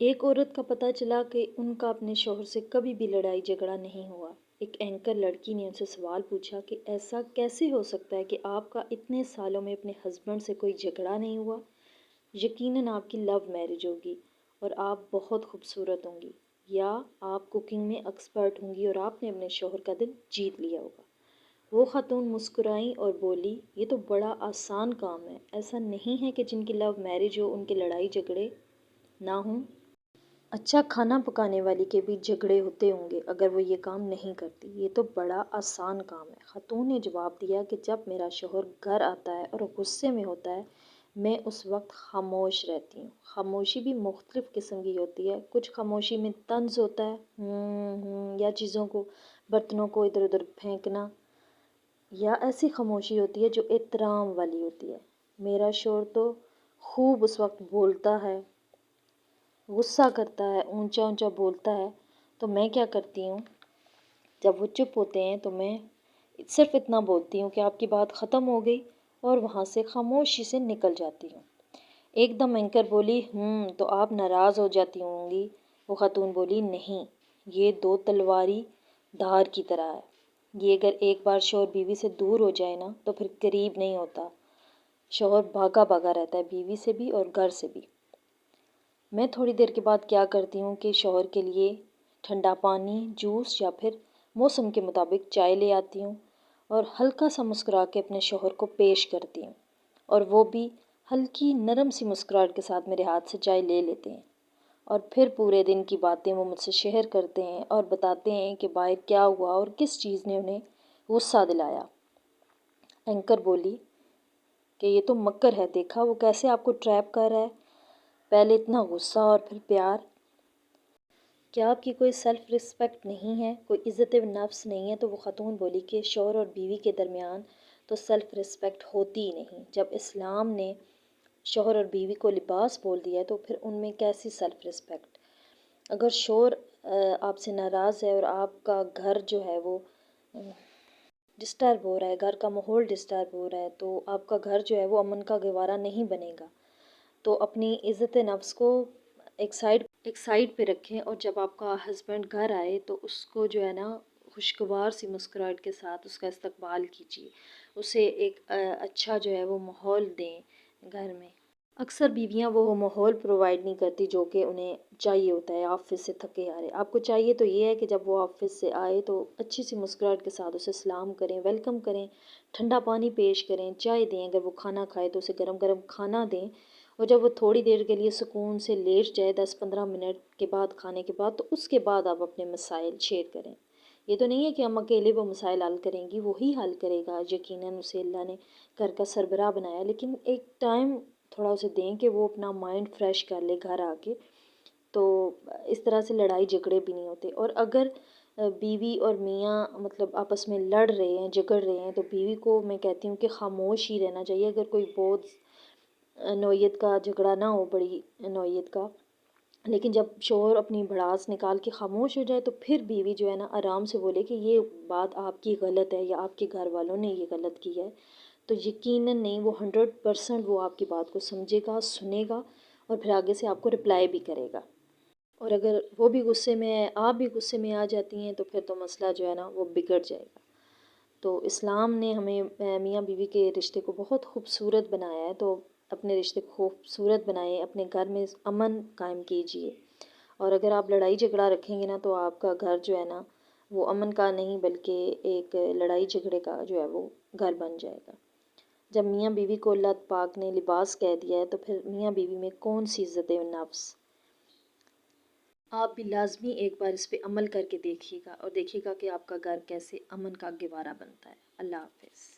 ایک عورت کا پتہ چلا کہ ان کا اپنے شوہر سے کبھی بھی لڑائی جھگڑا نہیں ہوا۔ ایک اینکر لڑکی نے ان سے سوال پوچھا کہ ایسا کیسے ہو سکتا ہے کہ آپ کا اتنے سالوں میں اپنے ہسبینڈ سے کوئی جھگڑا نہیں ہوا؟ یقیناً آپ کی لو میرج ہوگی اور آپ بہت خوبصورت ہوں گی، یا آپ کوکنگ میں ایکسپرٹ ہوں گی اور آپ نے اپنے شوہر کا دل جیت لیا ہوگا۔ وہ خاتون مسکرائیں اور بولی، یہ تو بڑا آسان کام ہے، ایسا نہیں ہے کہ جن کی لو میرج ہو ان کے لڑائی جھگڑے نہ ہوں۔ اچھا کھانا پکانے والی کے بھی جھگڑے ہوتے ہوں گے اگر وہ یہ کام نہیں کرتی، یہ تو بڑا آسان کام ہے۔ خاتون نے جواب دیا کہ جب میرا شوہر گھر آتا ہے اور غصے میں ہوتا ہے میں اس وقت خاموش رہتی ہوں۔ خاموشی بھی مختلف قسم کی ہوتی ہے، کچھ خاموشی میں طنز ہوتا ہے، یا چیزوں کو برتنوں کو ادھر ادھر پھینکنا، یا ایسی خاموشی ہوتی ہے جو احترام والی ہوتی ہے۔ میرا شوہر تو خوب اس وقت بولتا ہے، غصہ کرتا ہے، اونچا اونچا بولتا ہے، تو میں کیا کرتی ہوں، جب وہ چپ ہوتے ہیں تو میں صرف اتنا بولتی ہوں کہ آپ کی بات ختم ہو گئی، اور وہاں سے خاموشی سے نکل جاتی ہوں۔ ایک دم اینکر بولی، تو آپ ناراض ہو جاتی ہوں گی؟ وہ خاتون بولی، نہیں، یہ دو تلواری دھار کی طرح ہے، یہ اگر ایک بار شوہر بیوی سے دور ہو جائے نا تو پھر قریب نہیں ہوتا۔ شوہر بھاگا بھاگا رہتا ہے بیوی سے بھی اور گھر سے بھی۔ میں تھوڑی دیر کے بعد کیا کرتی ہوں کہ شوہر کے لیے ٹھنڈا پانی، جوس یا پھر موسم کے مطابق چائے لے آتی ہوں اور ہلکا سا مسکرا کے اپنے شوہر کو پیش کرتی ہوں، اور وہ بھی ہلکی نرم سی مسکراہٹ کے ساتھ میرے ہاتھ سے چائے لے لیتے ہیں، اور پھر پورے دن کی باتیں وہ مجھ سے شیئر کرتے ہیں اور بتاتے ہیں کہ باہر کیا ہوا اور کس چیز نے انہیں غصہ دلایا۔ اینکر بولی کہ یہ تو مکر ہے، دیکھا وہ کیسے آپ کو ٹریپ کر رہا ہے، پہلے اتنا غصہ اور پھر پیار۔ کیا آپ کی کوئی سیلف رسپیکٹ نہیں ہے، کوئی عزت نفس نہیں ہے؟ تو وہ خاتون بولی کہ شوہر اور بیوی کے درمیان تو سیلف رسپیکٹ ہوتی ہی نہیں۔ جب اسلام نے شوہر اور بیوی کو لباس بول دیا ہے تو پھر ان میں کیسی سیلف رسپیکٹ؟ اگر شوہر آپ سے ناراض ہے اور آپ کا گھر جو ہے وہ ڈسٹرب ہو رہا ہے، گھر کا ماحول ڈسٹرب ہو رہا ہے، تو آپ کا گھر جو ہے وہ امن کا گہوارہ نہیں بنے گا۔ تو اپنی عزت نفس کو ایک سائڈ پہ رکھیں، اور جب آپ کا ہسبینڈ گھر آئے تو اس کو جو ہے نا خوشگوار سی مسکراہٹ کے ساتھ اس کا استقبال کیجیے، اسے ایک اچھا جو ہے وہ ماحول دیں گھر میں۔ اکثر بیویاں وہ ماحول پرووائڈ نہیں کرتی جو کہ انہیں چاہیے ہوتا ہے، آفس سے تھکے آ رہے، آپ کو چاہیے تو یہ ہے کہ جب وہ آفس سے آئے تو اچھی سی مسکراہٹ کے ساتھ اسے سلام کریں، ویلکم کریں، ٹھنڈا پانی پیش کریں، چائے دیں، اگر وہ کھانا کھائے تو اسے گرم گرم کھانا دیں، اور جب وہ تھوڑی دیر کے لیے سکون سے لیٹ جائے 10-15 منٹ کے بعد کھانے کے بعد، تو اس کے بعد آپ اپنے مسائل شیئر کریں۔ یہ تو نہیں ہے کہ ہم اکیلے وہ مسائل حل کریں گی، وہی حل کرے گا، یقیناً اسے اللہ نے گھر کا سربراہ بنایا، لیکن ایک ٹائم تھوڑا اسے دیں کہ وہ اپنا مائنڈ فریش کر لے گھر آ کے، تو اس طرح سے لڑائی جھگڑے بھی نہیں ہوتے۔ اور اگر بیوی اور میاں مطلب آپس میں لڑ رہے ہیں، جھگڑ رہے ہیں، تو بیوی کو میں کہتی ہوں کہ خاموش ہی رہنا چاہیے، اگر کوئی بہت نوعیت کا جھگڑا نہ ہو، بڑی نوعیت کا، لیکن جب شوہر اپنی بھڑاس نکال کے خاموش ہو جائے تو پھر بیوی جو ہے نا آرام سے بولے کہ یہ بات آپ کی غلط ہے یا آپ کے گھر والوں نے یہ غلط کی ہے، تو یقیناً نہیں، وہ 100% وہ آپ کی بات کو سمجھے گا، سنے گا، اور پھر آگے سے آپ کو رپلائی بھی کرے گا۔ اور اگر وہ بھی غصے میں ہے، آپ بھی غصے میں آ جاتی ہیں، تو پھر تو مسئلہ جو ہے نا وہ بگڑ جائے گا۔ تو اسلام نے ہمیں میاں بیوی کے رشتے کو بہت خوبصورت بنایا ہے، تو اپنے رشتے کو خوبصورت بنائیں، اپنے گھر میں امن قائم کیجیے، اور اگر آپ لڑائی جھگڑا رکھیں گے نا تو آپ کا گھر جو ہے نا وہ امن کا نہیں بلکہ ایک لڑائی جھگڑے کا جو ہے وہ گھر بن جائے گا۔ جب میاں بیوی کو اللہ پاک نے لباس کہہ دیا ہے تو پھر میاں بیوی میں کون سی عزت نفس؟ آپ بھی لازمی ایک بار اس پہ عمل کر کے دیکھیے گا، اور دیکھیے گا کہ آپ کا گھر کیسے امن کا گہوارہ بنتا ہے۔ اللہ حافظ۔